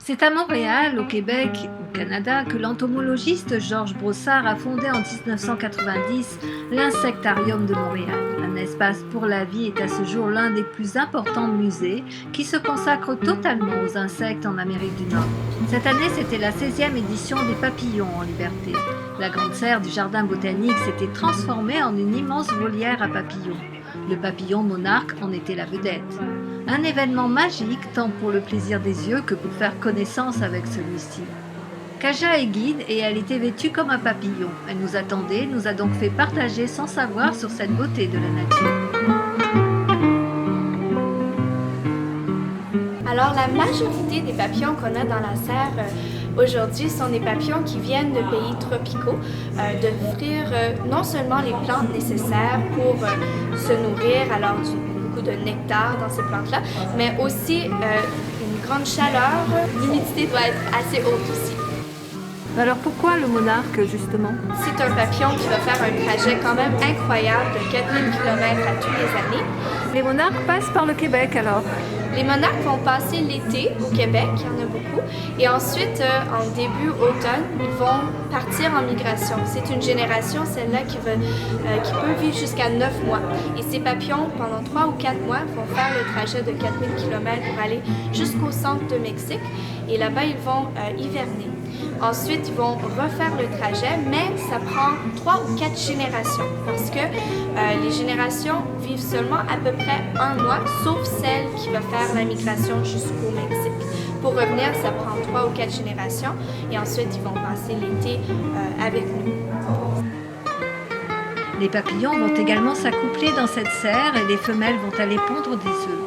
C'est à Montréal, au Québec, au Canada, que l'entomologiste Georges Brossard a fondé en 1990 l'Insectarium de Montréal. Un espace pour la vie est à ce jour l'un des plus importants musées qui se consacre totalement aux insectes en Amérique du Nord. Cette année, c'était la 16e édition des papillons en liberté. La grande serre du jardin botanique s'était transformée en une immense volière à papillons. Le papillon monarque en était la vedette. Un événement magique tant pour le plaisir des yeux que pour faire connaissance avec celui-ci. Kaja est guide et elle était vêtue comme un papillon. Elle nous attendait, nous a donc fait partager son savoir sur cette beauté de la nature. Alors, la majorité des papillons qu'on a dans la serre aujourd'hui sont des papillons qui viennent de pays tropicaux, d'offrir non seulement les plantes nécessaires pour se nourrir, alors beaucoup de nectar dans ces plantes-là, mais aussi une grande chaleur. L'humidité doit être assez haute aussi. Alors pourquoi le monarque justement? C'est un papillon qui va faire un trajet quand même incroyable de 4000 km à tous les années. Les monarques passent par le Québec alors? Les monarques vont passer l'été au Québec, il y en a beaucoup, et ensuite, en début automne, ils vont partir en migration. C'est une génération, celle-là, qui peut vivre jusqu'à 9 mois. Et ces papillons, pendant 3 ou 4 mois, vont faire le trajet de 4000 km pour aller jusqu'au centre de Mexique. Et là-bas, ils vont hiverner. Ensuite, ils vont refaire le trajet, mais ça prend 3 ou 4 générations parce que les générations vivent seulement à peu près 1 mois, sauf celle qui va faire la migration jusqu'au Mexique. Pour revenir, ça prend 3 ou 4 générations et ensuite, ils vont passer l'été avec nous. Les papillons vont également s'accoupler dans cette serre et les femelles vont aller pondre des œufs.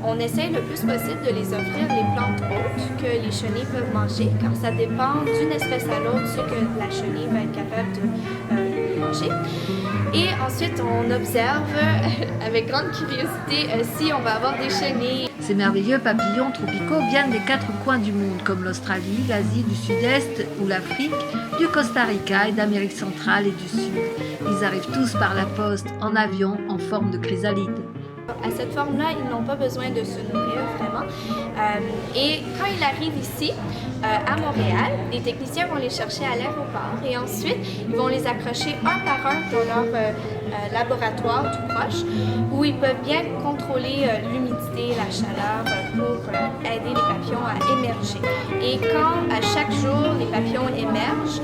On essaye le plus possible de les offrir les plantes hautes que les chenilles peuvent manger, car ça dépend d'une espèce à l'autre ce que la chenille va être capable de manger. Et ensuite, on observe avec grande curiosité si on va avoir des chenilles. Ces merveilleux papillons tropicaux viennent des 4 coins du monde, comme l'Australie, l'Asie du Sud-Est ou l'Afrique, du Costa Rica et d'Amérique centrale et du Sud. Ils arrivent tous par la poste, en avion, en forme de chrysalide. À cette forme-là, ils n'ont pas besoin de se nourrir vraiment. Et quand ils arrivent ici, à Montréal, les techniciens vont les chercher à l'aéroport et ensuite, ils vont les accrocher un par un dans leur laboratoire tout proche où ils peuvent bien contrôler l'humidité, la chaleur pour aider les papillons à émerger. Et quand à chaque jour les papillons émergent,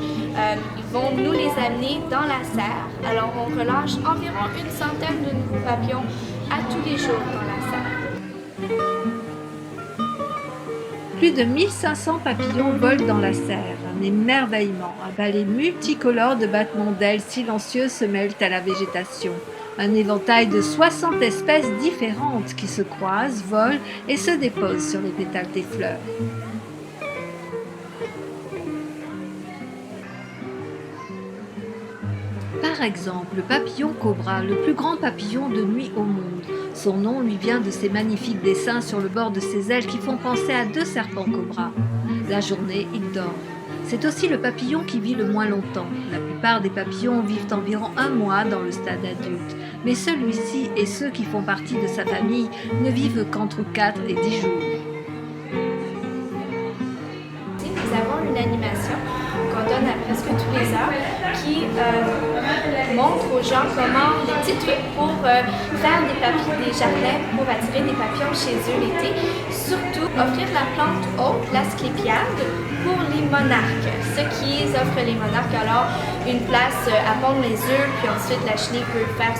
ils vont nous les amener dans la serre. Alors on relâche environ une centaine de nouveaux papillons à tous les jours dans la serre. Plus de 1500 papillons volent dans la serre, un émerveillement, un ballet multicolore de battements d'ailes silencieux se mêlent à la végétation. Un éventail de 60 espèces différentes qui se croisent, volent et se déposent sur les pétales des fleurs. Par exemple, le papillon cobra, le plus grand papillon de nuit au monde. Son nom lui vient de ses magnifiques dessins sur le bord de ses ailes qui font penser à 2 serpents cobras. La journée, il dort. C'est aussi le papillon qui vit le moins longtemps. La plupart des papillons vivent environ 1 mois dans le stade adulte, mais celui-ci et ceux qui font partie de sa famille ne vivent qu'entre 4 et 10 jours. Nous avons une animation qu'on donne à presque tous les heures qui montre aux gens comment des petits trucs pour faire des jardins pour attirer des papillons chez eux l'été. Surtout, offrir la plante haute, l'asclépiade, pour les monarques. Ce qui offre les monarques, alors une place à pondre les œufs, puis ensuite la chenille peut faire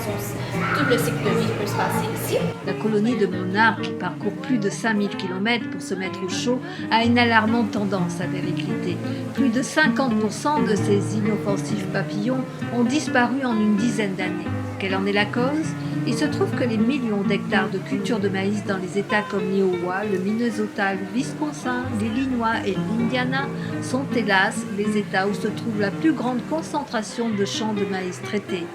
tout le cycle de vie peut se passer ici. La colonie de monarques, qui parcourt plus de 5000 km pour se mettre au chaud, a une alarmante tendance à péricliter. Plus de 50% de ces inoffensifs papillons ont disparu en une dizaine d'années. Quelle en est la cause? Il se trouve que les millions d'hectares de culture de maïs dans les États comme l'Iowa, le Minnesota, le Wisconsin, l'Illinois et l'Indiana sont hélas les États où se trouve la plus grande concentration de champs de maïs traités.